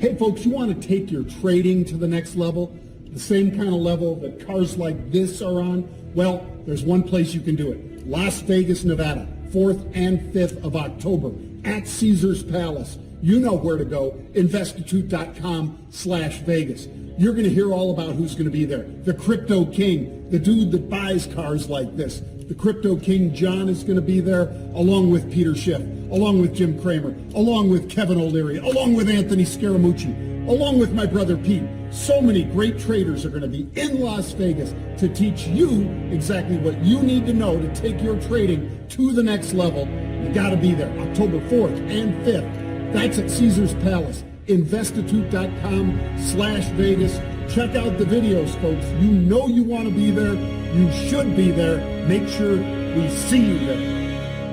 Hey folks, you want to take your trading to the next level? The same kind of level that cars like this are on? Well, there's one place you can do it. Las Vegas, Nevada, 4th and 5th of October at Caesars Palace. You know where to go, Investatute.com/Vegas. You're going to hear all about who's going to be there. The Crypto King, the dude that buys cars like this. The Crypto King, John, is going to be there, along with Peter Schiff, along with Jim Cramer, along with Kevin O'Leary, along with Anthony Scaramucci, along with my brother Pete. So many great traders are going to be in Las Vegas to teach you exactly what you need to know to take your trading to the next level. You got to be there, October 4th and 5th. That's at Caesars Palace. Investatute.com/Vegas. Check out the videos, folks. You know you want to be there. You should be there. Make sure we see you there.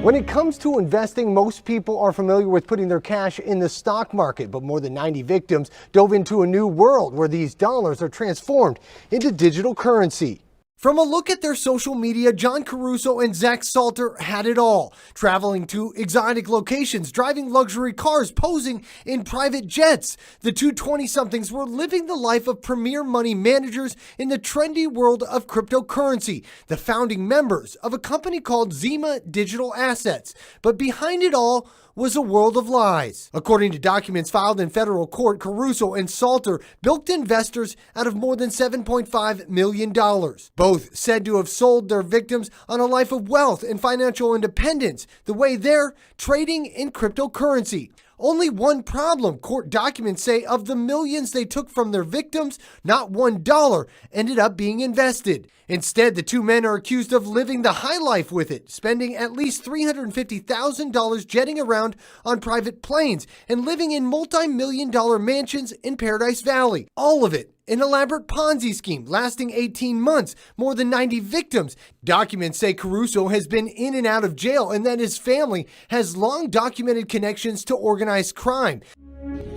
When it comes to investing, most people are familiar with putting their cash in the stock market, but more than 90 victims dove into a new world where these dollars are transformed into digital currency. From a look at their social media, John Caruso and Zach Salter had it all. Traveling to exotic locations, driving luxury cars, posing in private jets. The two 20-somethings were living the life of premier money managers in the trendy world of cryptocurrency, the founding members of a company called Zima Digital Assets. But behind it all was a world of lies. According to documents filed in federal court, Caruso and Salter bilked investors out of more than $7.5 million. Both said to have sold their victims on a life of wealth and financial independence, the way they're trading in cryptocurrency. Only one problem, court documents say, of the millions they took from their victims, not $1 ended up being invested. Instead, the two men are accused of living the high life with it, spending at least $350,000 jetting around on private planes and living in multi-million-dollar mansions in Paradise Valley. All of it an elaborate Ponzi scheme lasting 18 months, more than 90 victims. Documents say Caruso has been in and out of jail and that his family has long documented connections to organized crime.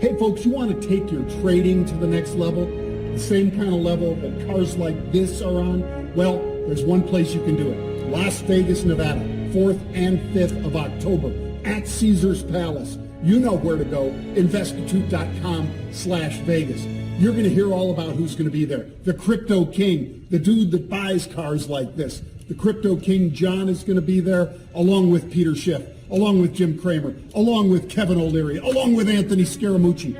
Hey folks, you want to take your trading to the next level? The same kind of level that cars like this are on? Well, there's one place you can do it. Las Vegas, Nevada, 4th and 5th of October at Caesars Palace. You know where to go, Investatute.com/Vegas. You're going to hear all about who's going to be there. The Crypto King, the dude that buys cars like this. The Crypto King, John, is going to be there, along with Peter Schiff, along with Jim Cramer, along with Kevin O'Leary, along with Anthony Scaramucci.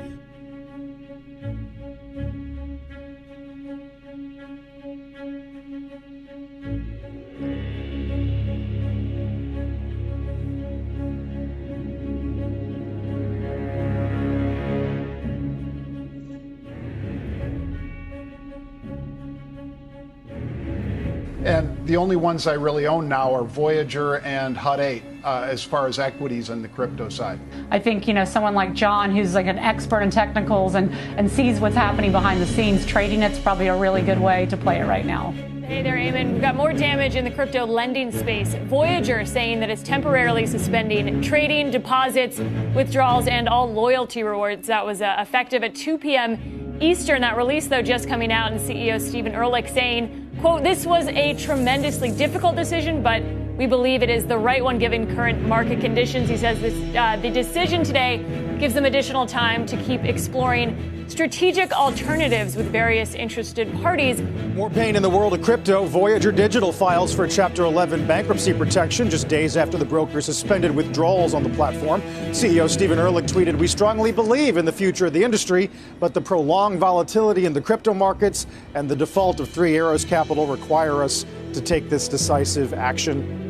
And the only ones I really own now are Voyager and Hut 8 as far as equities on the crypto side. I think, someone like John, who's like an expert in technicals and sees what's happening behind the scenes, trading it's probably a really good way to play it right now. Hey there, Eamon. We've got more damage in the crypto lending space. Voyager saying that it's temporarily suspending trading, deposits, withdrawals, and all loyalty rewards. That was effective at 2 p.m. Eastern. That release, though, just coming out, and CEO Stephen Ehrlich saying, quote, "This was a tremendously difficult decision, but we believe it is the right one given current market conditions." He says the decision today gives them additional time to keep exploring strategic alternatives with various interested parties. More pain in the world of crypto. Voyager Digital files for Chapter 11 bankruptcy protection just days after the broker suspended withdrawals on the platform. CEO Stephen Ehrlich tweeted, "We strongly believe in the future of the industry, but the prolonged volatility in the crypto markets and the default of Three Arrows Capital require us to take this decisive action."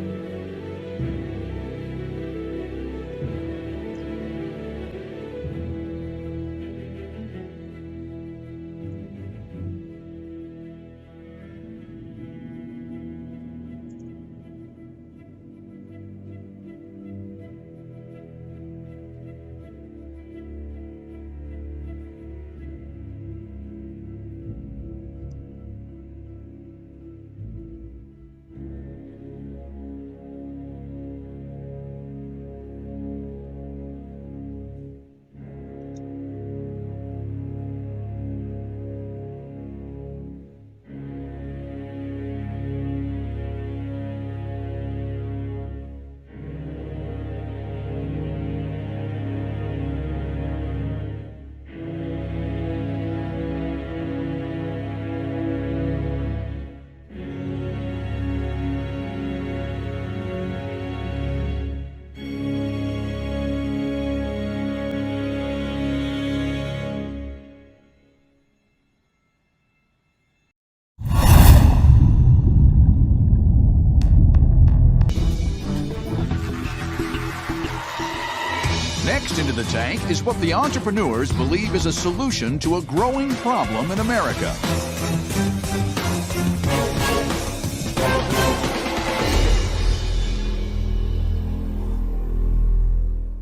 Next into the tank is what the entrepreneurs believe is a solution to a growing problem in America.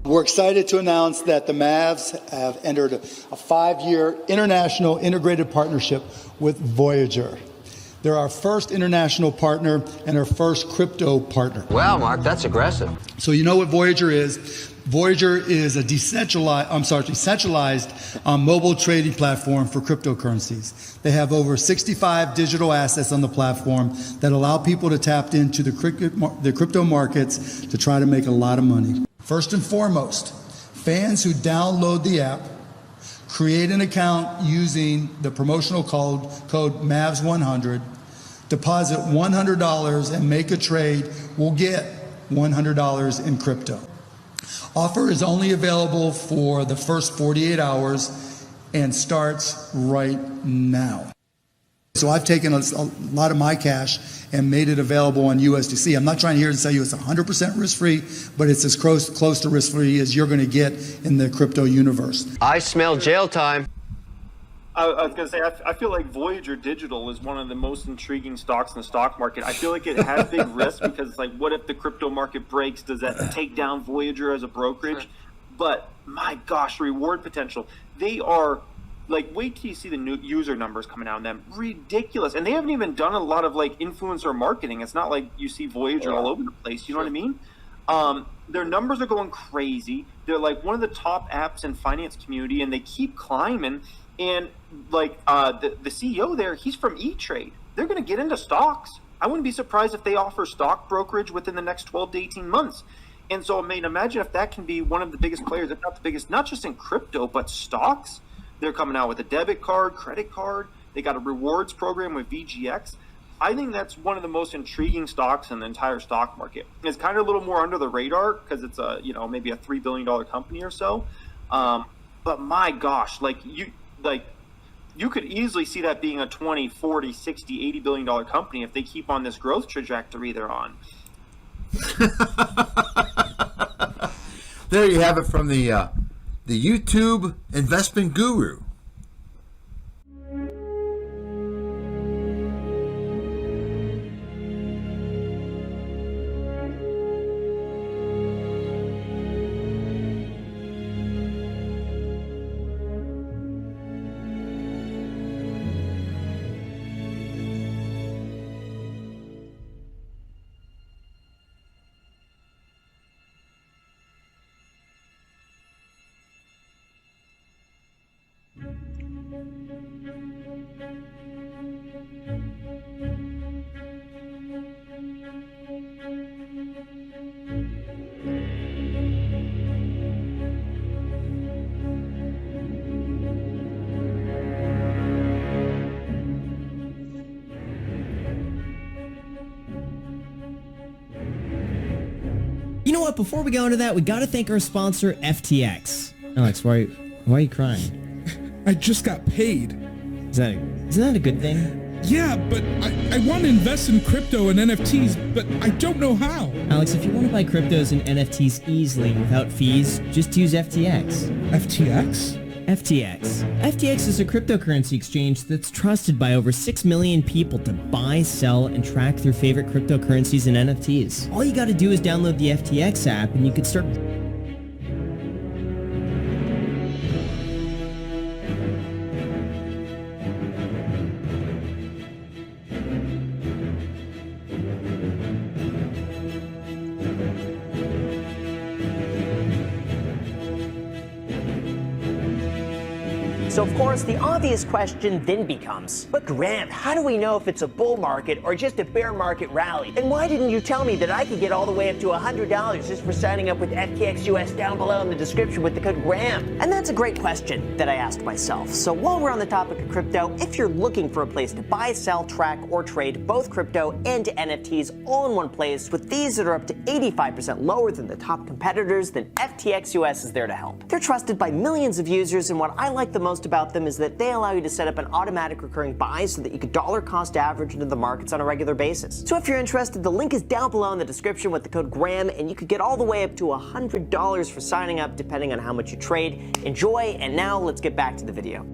We're excited to announce that the Mavs have entered a 5-year international integrated partnership with Voyager. They're our first international partner and our first crypto partner. Wow, Mark, that's aggressive. So you know what Voyager is? Voyager is a decentralized mobile trading platform for cryptocurrencies. They have over 65 digital assets on the platform that allow people to tap into the crypto markets to try to make a lot of money. First and foremost, fans who download the app, create an account using the promotional code MAVS100, deposit $100 and make a trade will get $100 in crypto. Offer is only available for the first 48 hours and starts right now. So I've taken a lot of my cash and made it available on USDC. I'm not trying here to tell you it's 100% risk-free, but it's as close to risk-free as you're going to get in the crypto universe. I smell jail time. I was going to say, I feel like Voyager Digital is one of the most intriguing stocks in the stock market. I feel like it has big risk because it's like, what if the crypto market breaks? Does that take down Voyager as a brokerage? Sure. But my gosh, reward potential. They are, like, wait till you see the new user numbers coming out on them. Ridiculous. And they haven't even done a lot of, like, influencer marketing. It's not like you see Voyager all over the place. You know what I mean? Their numbers are going crazy. They're, like, one of the top apps in finance community, and they keep climbing. And like the CEO there, he's from E-Trade. They're going to get into stocks. I wouldn't be surprised if they offer stock brokerage within the next 12 to 18 months. And so, I mean, imagine if that can be one of the biggest players, if not the biggest, not just in crypto, but stocks. They're coming out with a debit card, credit card. They got a rewards program with VGX. I think that's one of the most intriguing stocks in the entire stock market. It's kind of a little more under the radar because it's a, maybe a $3 billion company or so. But my gosh, you could easily see that being a 20, 40, 60, $80 billion company if they keep on this growth trajectory they're on. There you have it from the YouTube investment guru. know what? Before we go into that, we got to thank our sponsor, FTX. Alex, why are you crying? I just got paid. Isn't that a good thing? Yeah, but I want to invest in crypto and NFTs, but I don't know how. Alex, if you want to buy cryptos and NFTs easily without fees, just use FTX. FTX? FTX. FTX is a cryptocurrency exchange that's trusted by over 6 million people to buy, sell, and track their favorite cryptocurrencies and NFTs. All you got to do is download the FTX app and you can start... So of course, the obvious question then becomes, but Grant, how do we know if it's a bull market or just a bear market rally? And why didn't you tell me that I could get all the way up to $100 just for signing up with FTX US down below in the description with the code GRAHAM? And that's a great question that I asked myself. So while we're on the topic of crypto, if you're looking for a place to buy, sell, track, or trade both crypto and NFTs all in one place with fees that are up to 85% lower than the top competitors, then FTX US is there to help. They're trusted by millions of users, and what I like the most about them is that they allow you to set up an automatic recurring buy so that you can dollar cost average into the markets on a regular basis. So if you're interested, the link is down below in the description with the code GRAHAM, and you could get all the way up to $100 for signing up depending on how much you trade. Enjoy, and now let's get back to the video.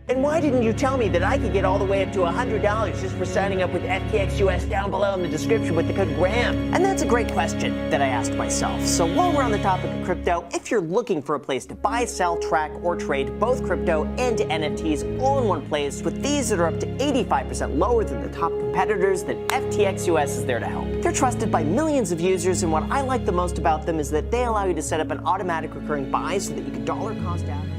And why didn't you tell me that I could get all the way up to $100 just for signing up with FTX US down below in the description with the code GRAHAM? And that's a great question that I asked myself. So while we're on the topic of crypto, if you're looking for a place to buy, sell, track, or trade both crypto and NFTs all in one place with fees that are up to 85% lower than the top competitors, then FTX US is there to help. They're trusted by millions of users, and what I like the most about them is that they allow you to set up an automatic recurring buy so that you can dollar cost average.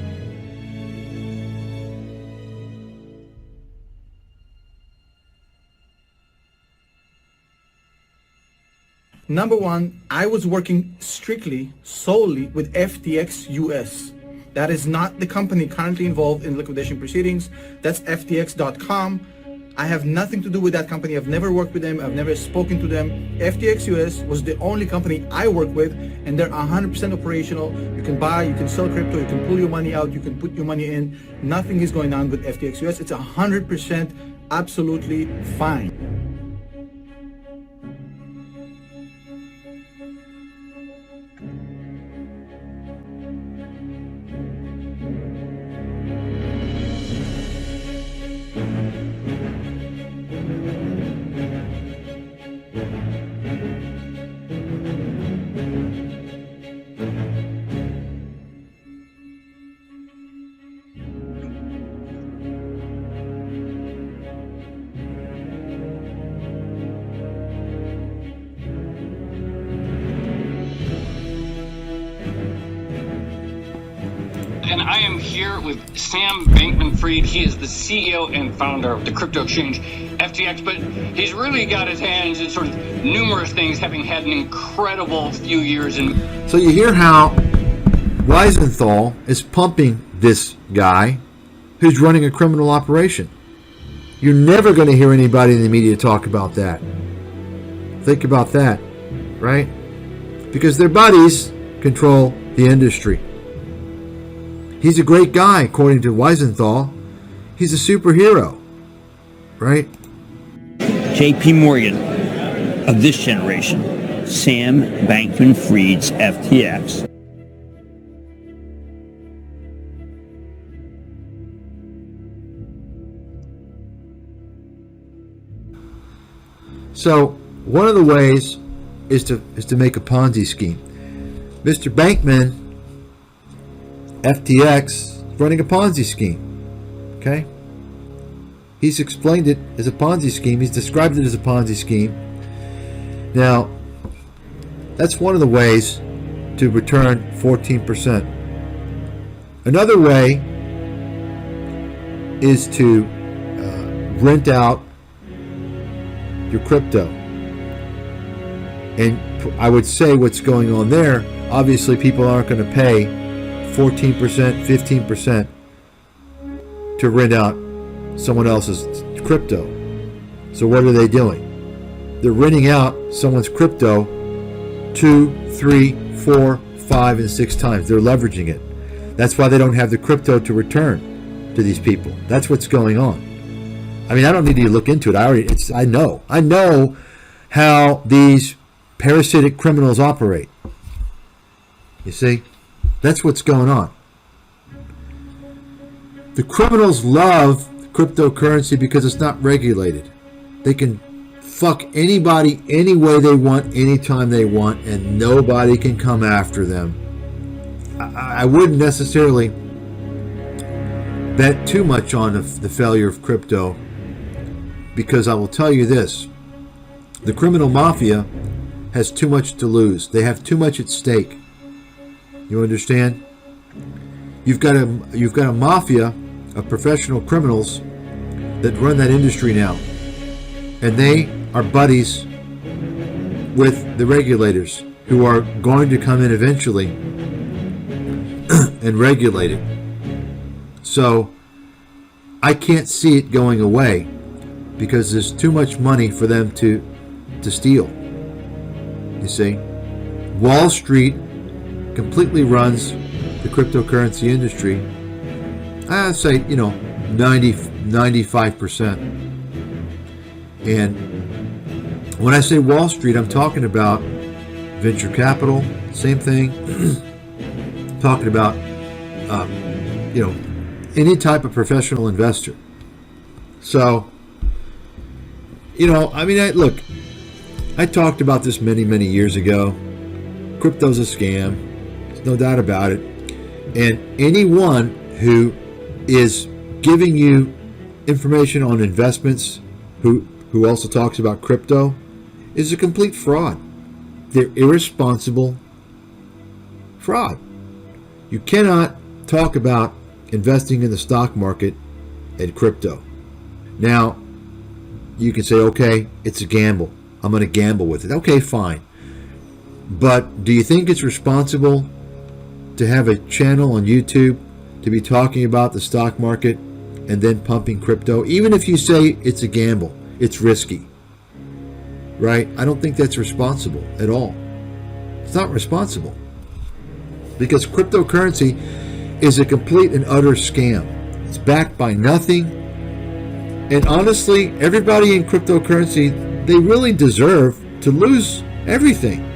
Number one, I was working solely with FTX US. That is not the company currently involved in liquidation proceedings. That's FTX.com. I have nothing to do with that company. I've never worked with them. I've never spoken to them. FTX US was the only company I work with, and they're 100% operational. You can buy, you can sell crypto, you can pull your money out, you can put your money in. Nothing is going on with FTX US. It's 100% absolutely fine. And I am here with Sam Bankman-Fried. He is the CEO and founder of the crypto exchange FTX, but he's really got his hands in sort of numerous things, having had an incredible few years. So you hear how Weisenthal is pumping this guy who's running a criminal operation. You're never going to hear anybody in the media talk about that. Think about that, right? Because their buddies control the industry. He's a great guy, according to Weisenthal. He's a superhero, right? J.P. Morgan of this generation, Sam Bankman-Fried's FTX. So one of the ways is to make a Ponzi scheme. Mr. Bankman, FTX, running a Ponzi scheme. Okay? He's explained it as a Ponzi scheme. He's described it as a Ponzi scheme. Now, that's one of the ways to return 14%. Another way is to rent out your crypto. And I would say what's going on there, obviously people aren't going to pay 14%, 15% to rent out someone else's crypto. So what are they doing? They're renting out someone's crypto 2, 3, 4, 5, and 6 times. They're leveraging it. That's why they don't have the crypto to return to these people. That's what's going on. I mean, I don't need to look into it. I know how these parasitic criminals operate. You see? That's what's going on. The criminals love cryptocurrency because it's not regulated. They can fuck anybody any way they want, anytime they want, and nobody can come after them. I wouldn't necessarily bet too much on the failure of crypto, because I will tell you this: the criminal mafia has too much to lose. They have too much at stake. You understand? You've got a mafia of professional criminals that run that industry now, and they are buddies with the regulators, who are going to come in eventually and regulate it. So I can't see it going away, because there's too much money for them to steal. You see, Wall Street completely runs the cryptocurrency industry. I'd say 95%. And when I say Wall Street, I'm talking about venture capital, same thing. Talking about any type of professional investor. So I talked about this many years ago. Crypto's a scam. There's no doubt about it. And anyone who is giving you information on investments, who also talks about crypto, is a complete fraud. They're irresponsible fraud. You cannot talk about investing in the stock market and crypto. Now, you can say, okay, it's a gamble. I'm going to gamble with it. Okay, fine. But do you think it's responsible to have a channel on YouTube to be talking about the stock market and then pumping crypto? Even if you say it's a gamble, it's risky, right? I don't think that's responsible at all. It's not responsible, because cryptocurrency is a complete and utter scam. It's backed by nothing. And honestly, everybody in cryptocurrency, they really deserve to lose everything,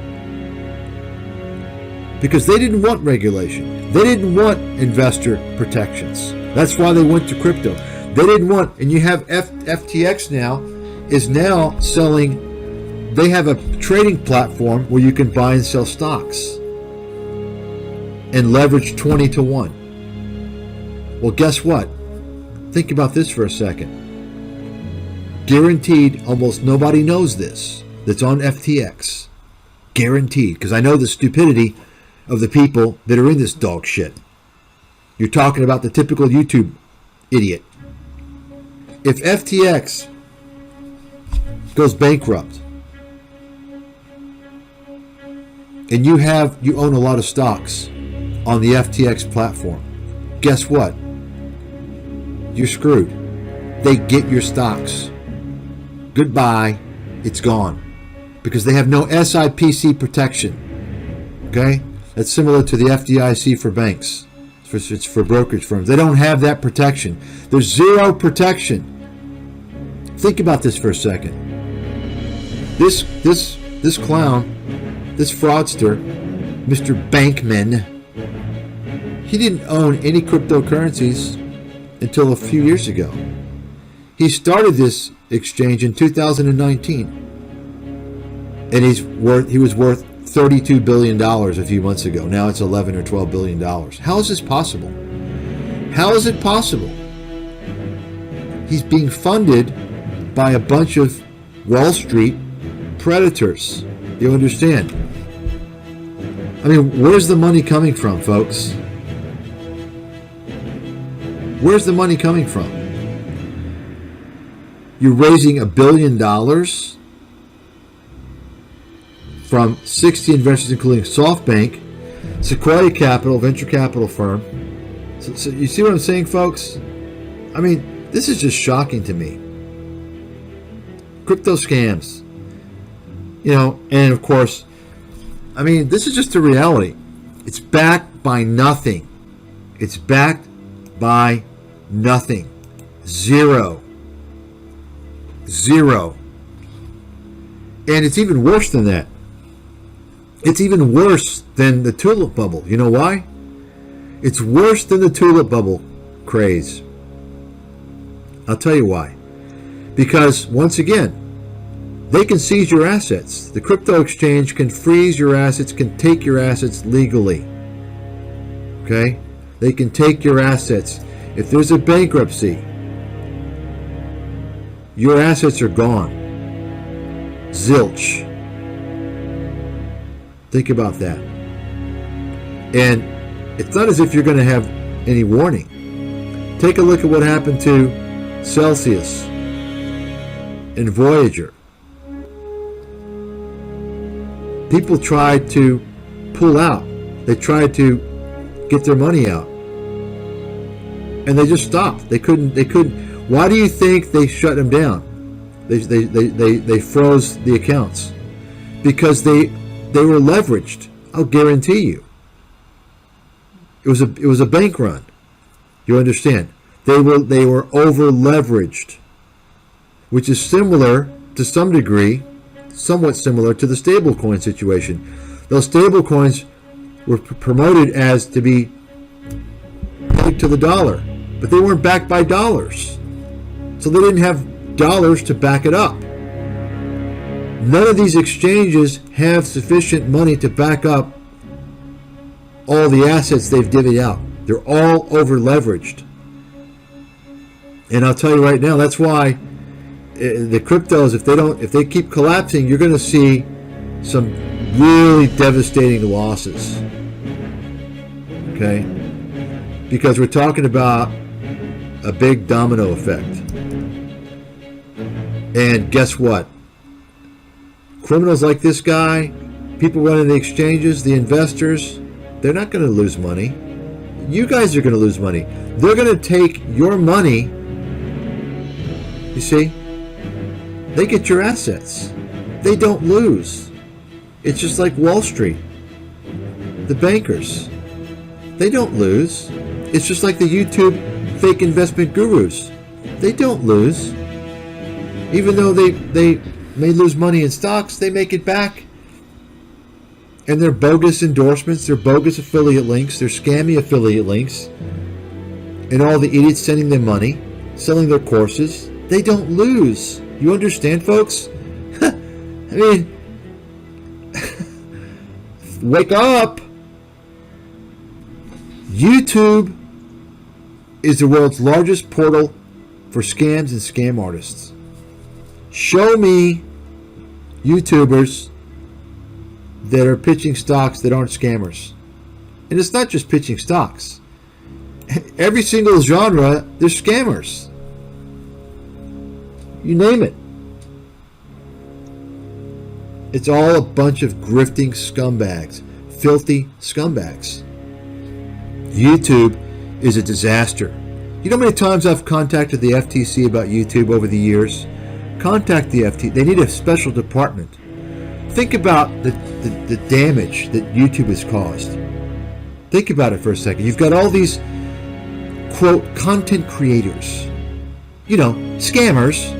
because they didn't want regulation. They didn't want investor protections. That's why they went to crypto. They didn't want, and you have FTX now, is now selling. They have a trading platform where you can buy and sell stocks and leverage 20 to 1. Well, guess what? Think about this for a second. Guaranteed, almost nobody knows this that's on FTX. Guaranteed, because I know the stupidity of the people that are in this dog shit. You're talking about the typical YouTube idiot. If FTX goes bankrupt and you own a lot of stocks on the FTX platform, guess what? You're screwed. They get your stocks. Goodbye. It's gone. Because they have no SIPC protection. Okay? That's similar to the FDIC for banks. It's for brokerage firms. They don't have that protection. There's zero protection. Think about this for a second. This clown, this fraudster, Mr. Bankman, he didn't own any cryptocurrencies until a few years ago. He started this exchange in 2019, and he was worth $32 billion a few months ago. Now it's $11 or $12 billion. How is this possible? How is it possible? He's being funded by a bunch of Wall Street predators. You understand? I mean, where's the money coming from, folks? Where's the money coming from? You're raising $1 billion from 60 investors, including SoftBank, Sequoia Capital, venture capital firm. So you see what I'm saying, folks? I mean, this is just shocking to me. Crypto scams. You know, and of course, I mean, this is just a reality. It's backed by nothing. It's backed by nothing. Zero. And it's even worse than that. It's even worse than the tulip bubble. You know why? It's worse than the tulip bubble craze. I'll tell you why. Because, once again, they can seize your assets. The crypto exchange can freeze your assets, can take your assets legally. Okay? They can take your assets. If there's a bankruptcy, your assets are gone. Zilch. Think about that. And it's not as if you're going to have any warning. Take a look at what happened to Celsius and Voyager. People tried to pull out. They tried to get their money out. And they just stopped. They couldn't. Why do you think they shut them down? They froze the accounts. Because they were leveraged. I'll guarantee you. It was a bank run. You understand? They were over leveraged, which is similar to some degree, somewhat similar to the stablecoin situation. Those stablecoins were promoted as to be pegged to the dollar, but they weren't backed by dollars, so they didn't have dollars to back it up. None of these exchanges have sufficient money to back up all the assets they've divvied out. They're all over leveraged. And I'll tell you right now, that's why the cryptos, if they keep collapsing, you're going to see some really devastating losses. Okay? Because we're talking about a big domino effect. And guess what? Criminals like this guy, people running the exchanges, the investors, they're not going to lose money. You guys are going to lose money. They're going to take your money. You see? They get your assets. They don't lose. It's just like Wall Street. The bankers. They don't lose. It's just like the YouTube fake investment gurus. They don't lose. Even though they may lose money in stocks, they make it back. And they're bogus endorsements, they're bogus affiliate links, they're scammy affiliate links. And all the idiots sending them money, selling their courses, they don't lose. You understand, folks? I mean, wake up. YouTube is the world's largest portal for scams and scam artists. Show me YouTubers that are pitching stocks that aren't scammers. And it's not just pitching stocks. Every single genre, they're scammers. You name it. It's all a bunch of grifting scumbags. Filthy scumbags. YouTube is a disaster. You know how many times I've contacted the FTC about YouTube over the years? Contact the FTC. They need a special department. Think about the damage that YouTube has caused. Think about it for a second. You've got all these, quote, content creators, you know, scammers,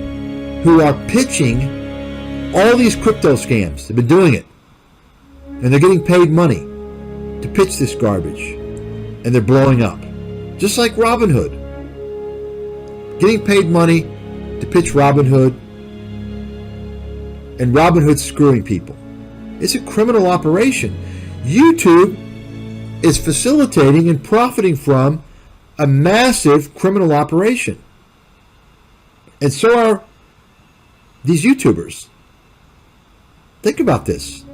who are pitching all these crypto scams. They've been doing it. And they're getting paid money to pitch this garbage. And they're blowing up. Just like Robinhood. Getting paid money to pitch Robinhood. And Robinhood's screwing people. It's a criminal operation. YouTube is facilitating and profiting from a massive criminal operation. And so are these YouTubers. Think about this.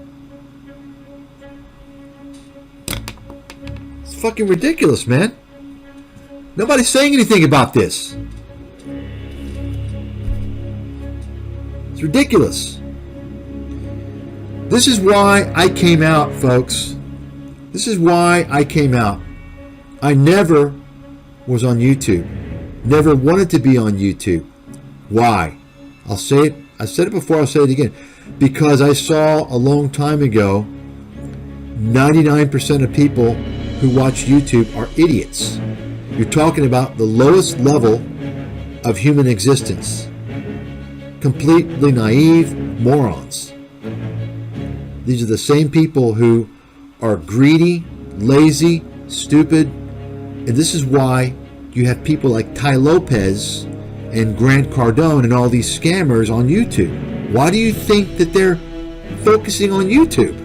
It's fucking ridiculous, man. Nobody's saying anything about this. It's ridiculous. This is why I came out, folks. This is why I came out. I never was on YouTube. Never wanted to be on YouTube. Why? I'll say it. I said it before, I'll say it again. Because I saw a long time ago 99% of people who watch YouTube are idiots. You're talking about the lowest level of human existence. Completely naive morons. These are the same people who are greedy, lazy, stupid, and this is why you have people like Ty Lopez and Grant Cardone and all these scammers on YouTube. Why do you think that they're focusing on YouTube?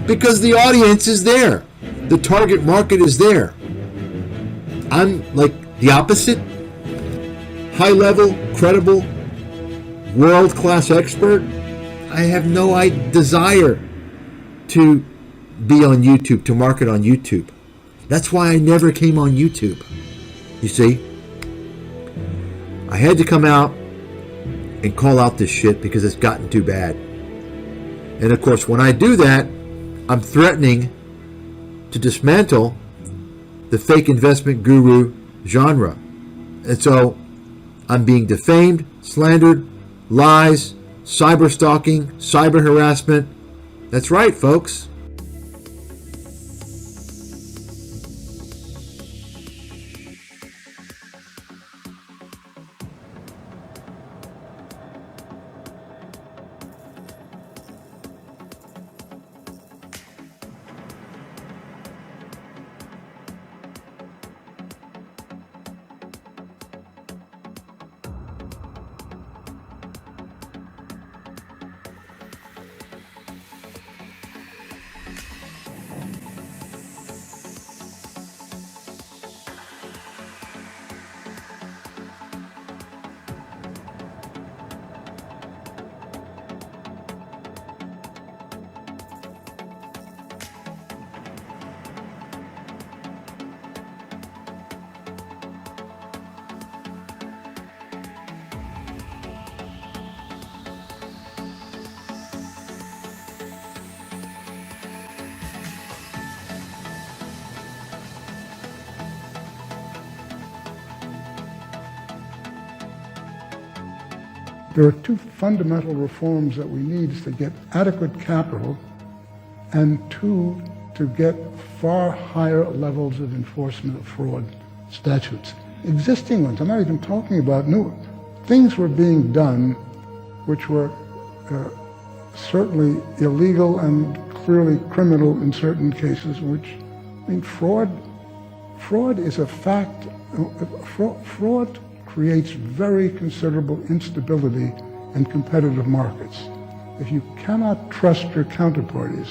Because the audience is there. The target market is there. I'm like the opposite. High level, credible, world-class expert. I have no desire to be on YouTube, to market on YouTube. That's why I never came on YouTube. You see? I had to come out and call out this shit because it's gotten too bad. And of course, when I do that, I'm threatening to dismantle the fake investment guru genre. And so I'm being defamed, slandered, lies, cyber stalking, cyber harassment. That's right, folks. There are two fundamental reforms that we need is to get adequate capital and two, to get far higher levels of enforcement of fraud statutes. Existing ones, I'm not even talking about new. Things were being done which were certainly illegal and clearly criminal in certain cases, which, I mean, fraud is a fact. Fraud creates very considerable instability in competitive markets. If you cannot trust your counterparties,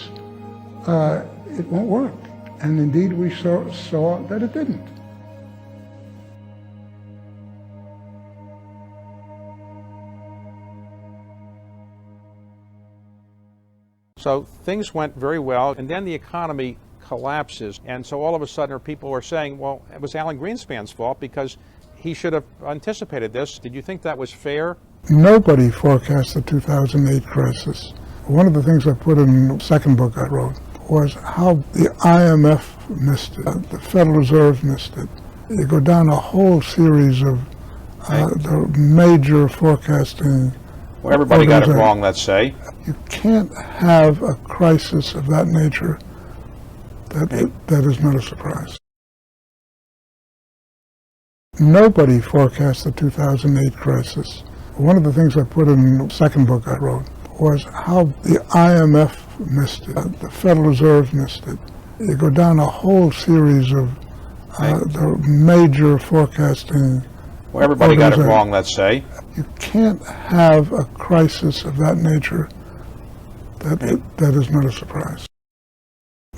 it won't work. And indeed, we saw that it didn't. So things went very well, and then the economy collapses. And so all of a sudden people are saying, well, it was Alan Greenspan's fault because he should have anticipated this. Did you think that was fair? Nobody forecast the 2008 crisis. One of the things I put in the second book I wrote was how the IMF missed it, the Federal Reserve missed it. You go down a whole series of the major forecasting. Well, everybody got it wrong, let's say. You can't have a crisis of that nature that is not a surprise. Nobody forecast the 2008 crisis. One of the things I put in the second book I wrote was how the IMF missed it, the Federal Reserve missed it. You go down a whole series of the major forecasting. Well, everybody got it wrong, let's say. You can't have a crisis of that nature that is not a surprise.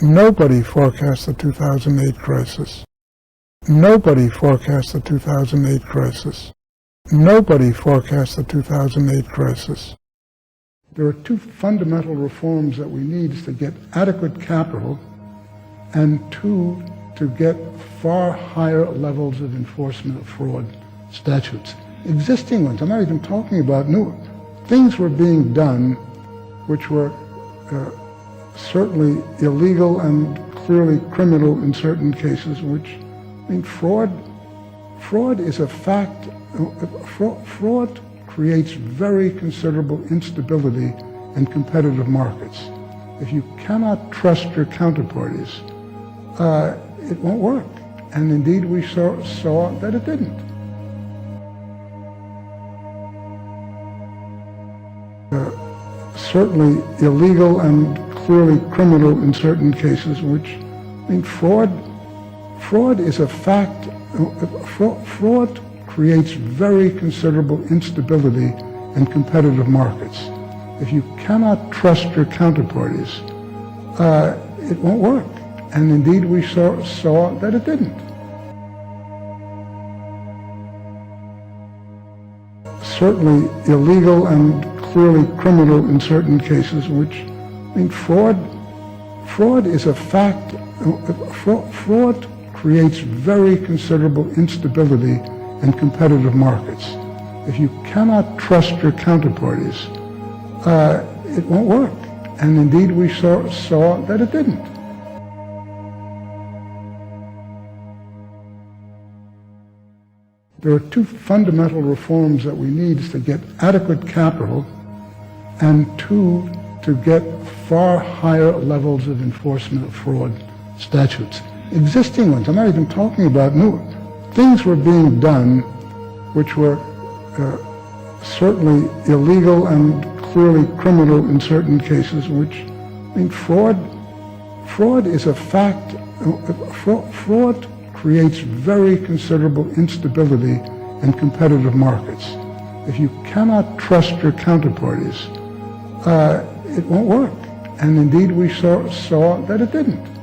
Nobody forecast the 2008 crisis. Nobody forecast the 2008 crisis. Nobody forecast the 2008 crisis. There are two fundamental reforms that we need is to get adequate capital and two, to get far higher levels of enforcement of fraud statutes. Existing ones, I'm not even talking about new. things were being done which were certainly illegal and clearly criminal in certain cases, which, I mean, fraud is a fact. Fraud creates very considerable instability in competitive markets. If you cannot trust your counterparties, it won't work. And indeed, we saw that it didn't. Certainly illegal and clearly criminal in certain cases, which, I mean, fraud is a fact. Fraud creates very considerable instability in competitive markets. If you cannot trust your counterparties, it won't work. And indeed, we saw that it didn't. Certainly illegal and clearly criminal in certain cases, which, I mean, fraud is a fact. Fraud creates very considerable instability in competitive markets. If you cannot trust your counterparties, it won't work. And indeed, we saw that it didn't. There are two fundamental reforms that we need is to get adequate capital and two, to get far higher levels of enforcement of fraud statutes. Existing ones, I'm not even talking about new things were being done which were certainly illegal and clearly criminal in certain cases, which, I mean, fraud is a fact. Fraud creates very considerable instability in competitive markets. If you cannot trust your counterparties, it won't work. And indeed, we saw that it didn't.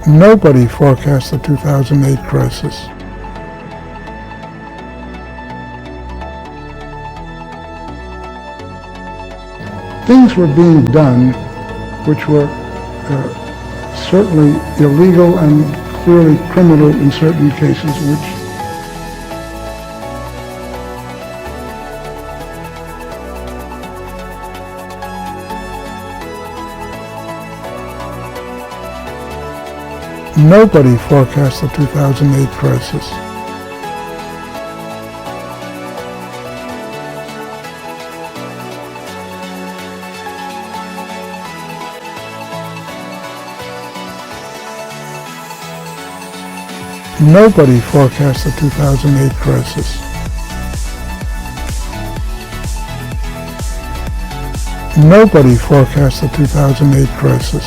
Nobody forecast the 2008 crisis. Things were being done which were certainly illegal and clearly criminal in certain cases, which nobody forecast the 2008 crisis. Nobody forecast the 2008 crisis. Nobody forecast the 2008 crisis.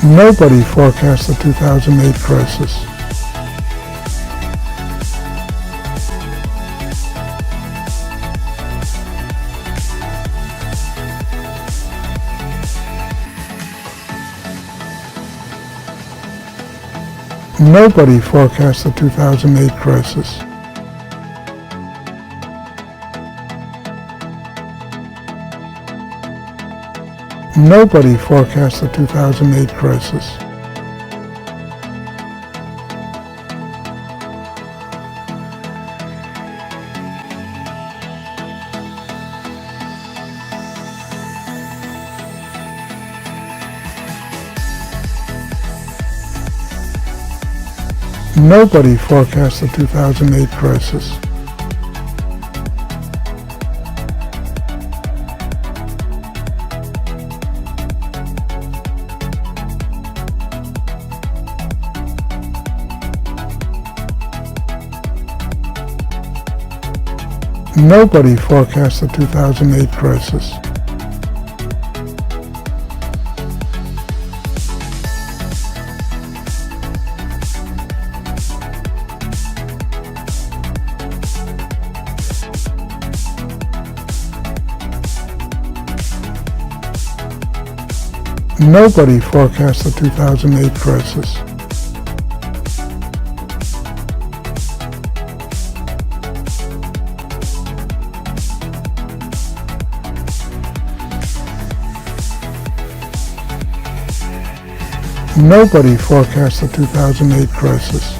Nobody forecast the 2008 crisis. Nobody forecast the 2008 crisis. Nobody forecast the 2008 crisis. Nobody forecast the 2008 crisis. Nobody forecast the 2008 crisis. Nobody forecast the 2008 crisis. Nobody forecast the 2008 crisis.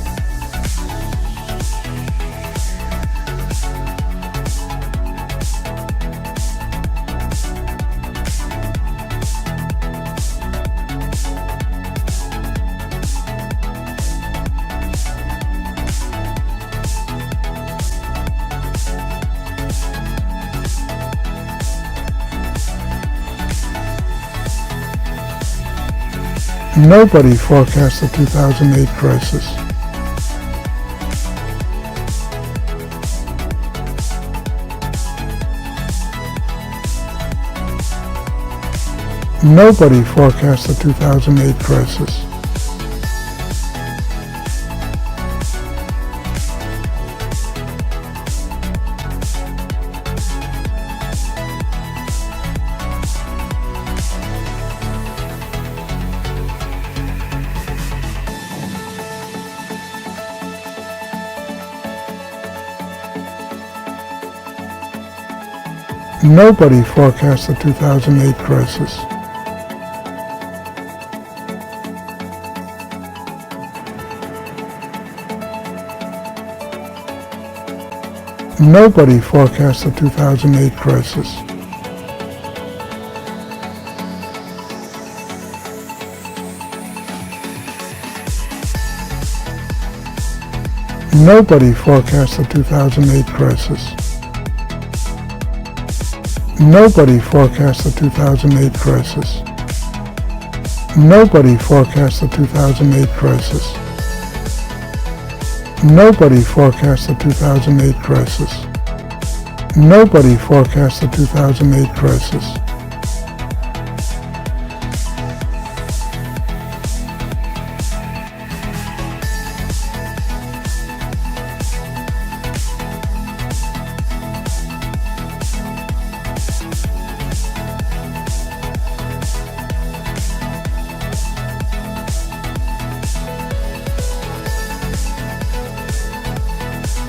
Nobody forecast the 2008 crisis. Nobody forecast the 2008 crisis. Nobody forecast the 2008 crisis. Nobody forecast the 2008 crisis. Nobody forecast the 2008 crisis. Nobody forecast the 2008 crisis. Nobody forecast the 2008 crisis. Nobody forecast the 2008 crisis. Nobody forecast the 2008 crisis.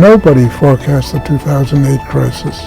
Nobody forecast the 2008 crisis.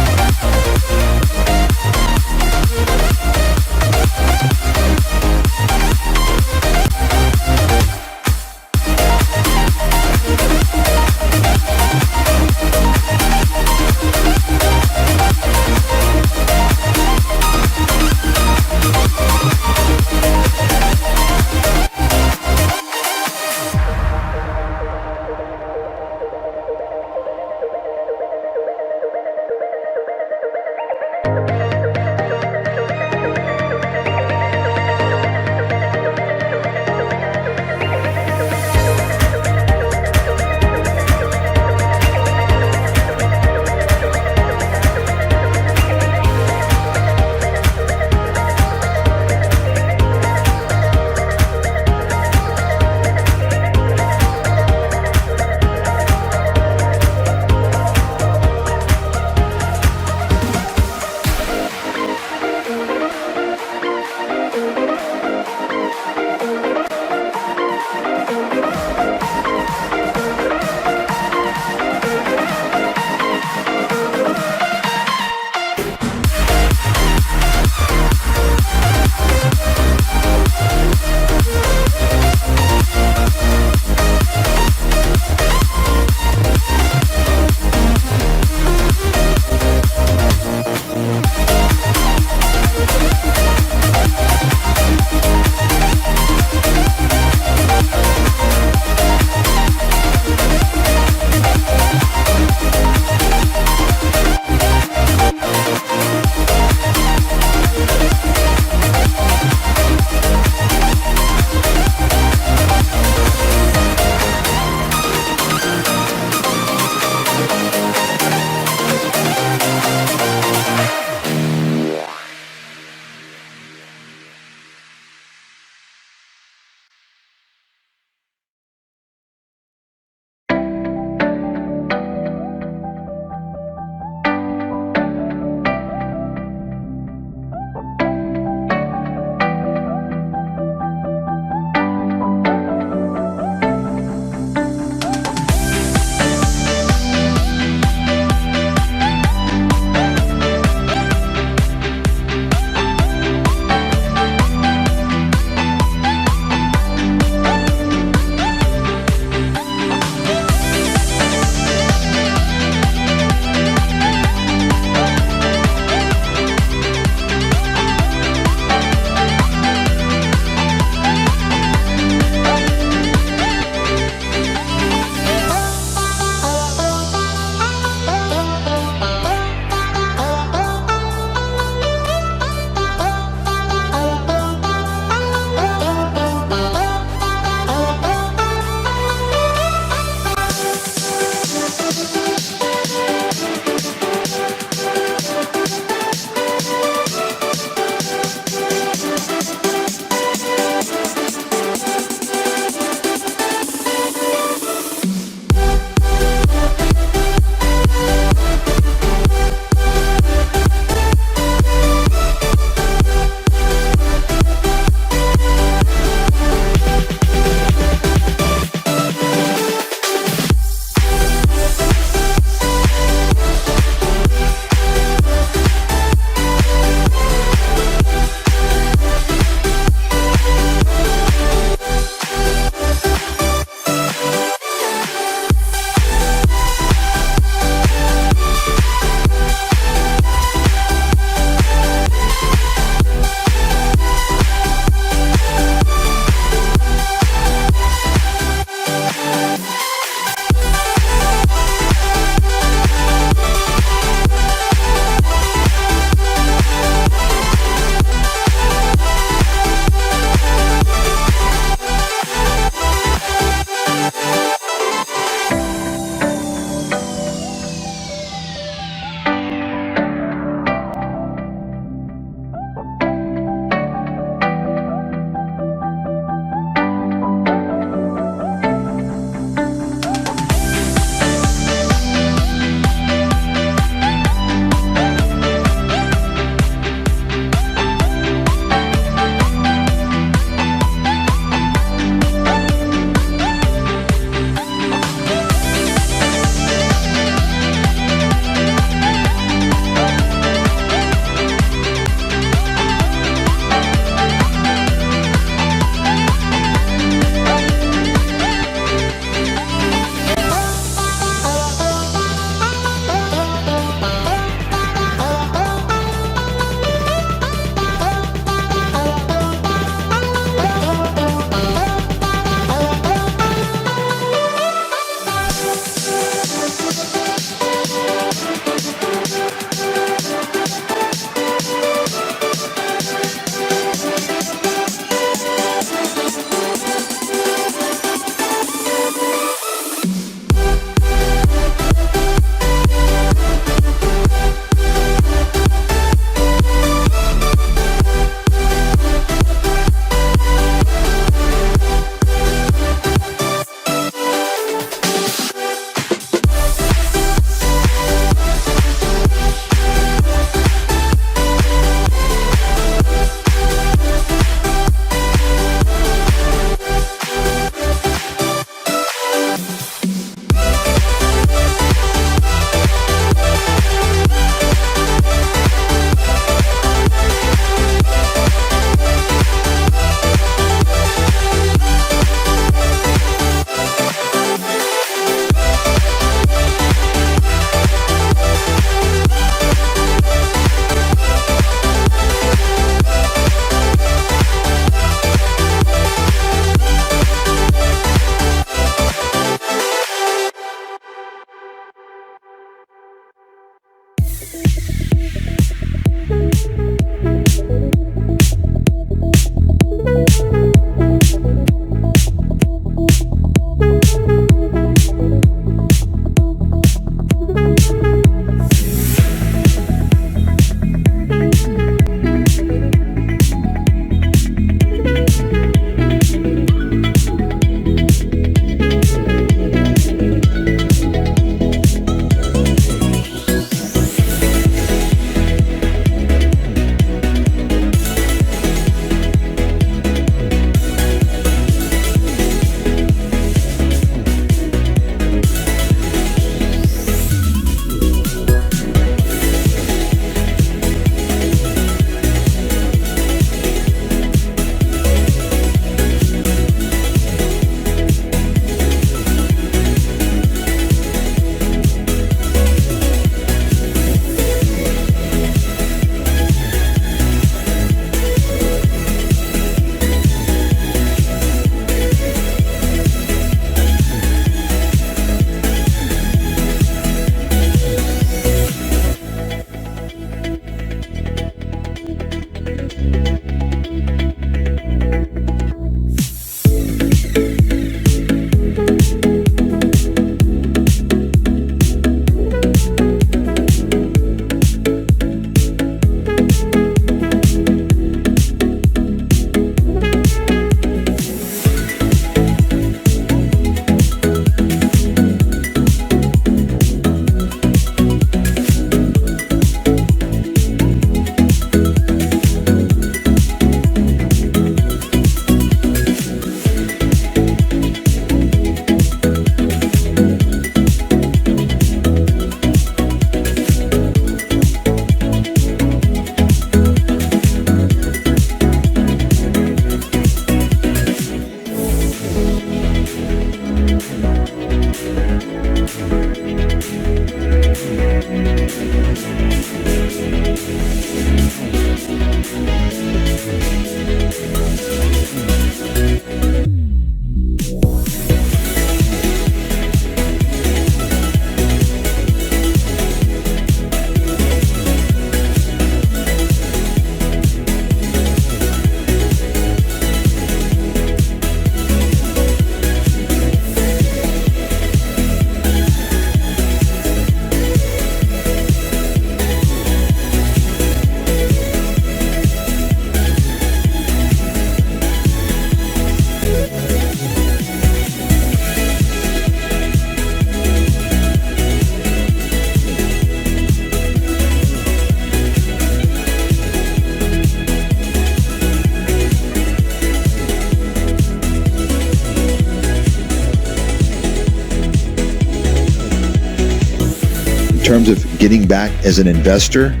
terms of getting back as an investor,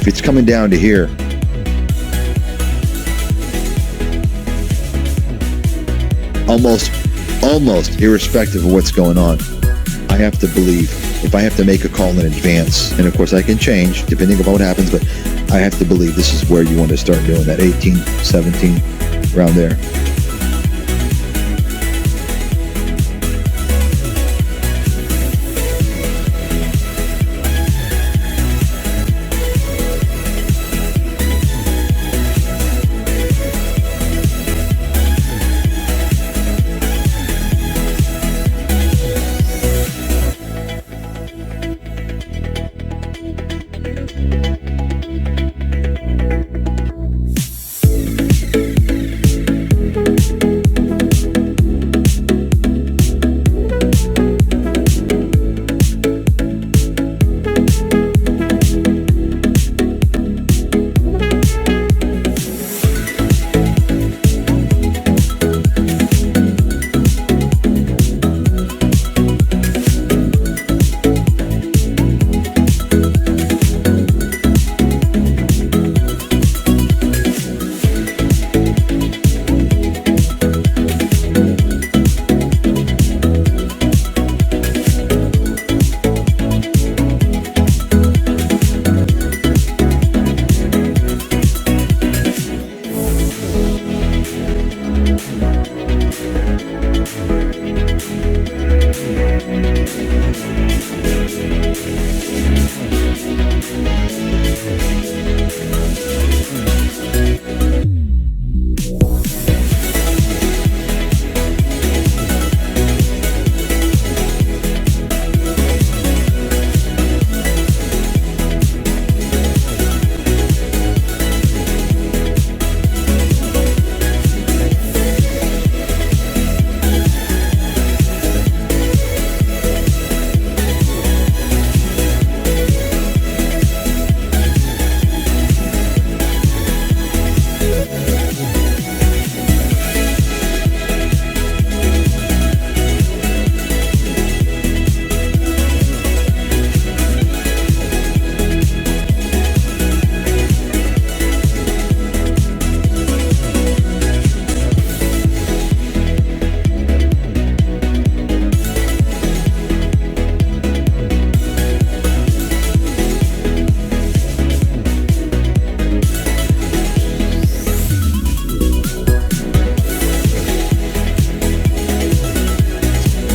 if it's coming down to here, almost irrespective of what's going on, I have to believe, if I have to make a call in advance, and of course I can change depending on what happens, but I have to believe this is where you want to start doing that 18, 17, around there.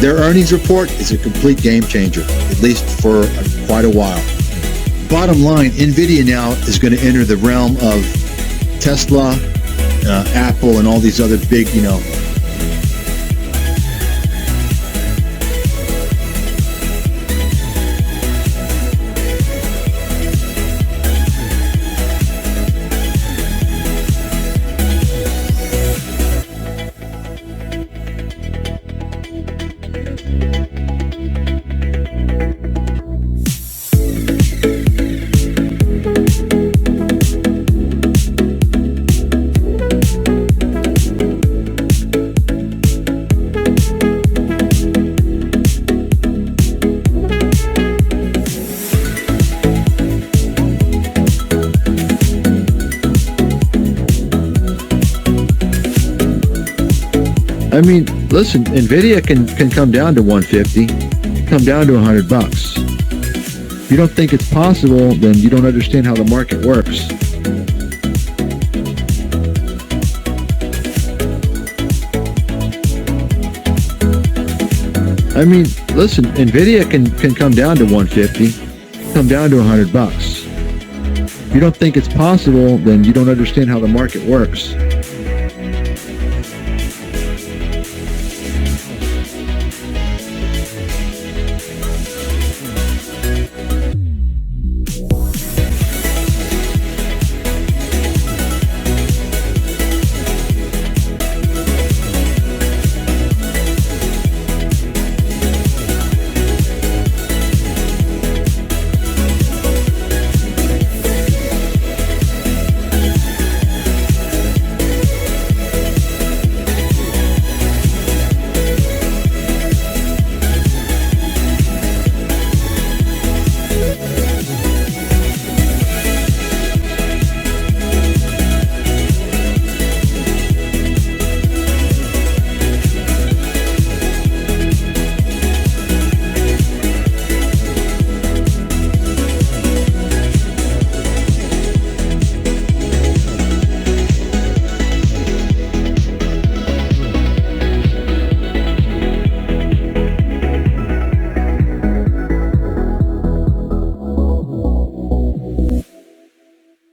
Their earnings report is a complete game changer, at least for quite a while. Bottom line, NVIDIA now is going to enter the realm of Tesla, Apple, and all these other big, I mean, listen, NVIDIA can come down to 150, come down to $100. If you don't think it's possible, then you don't understand how the market works. I mean, listen, NVIDIA can come down to 150, come down to $100. If you don't think it's possible, then you don't understand how the market works.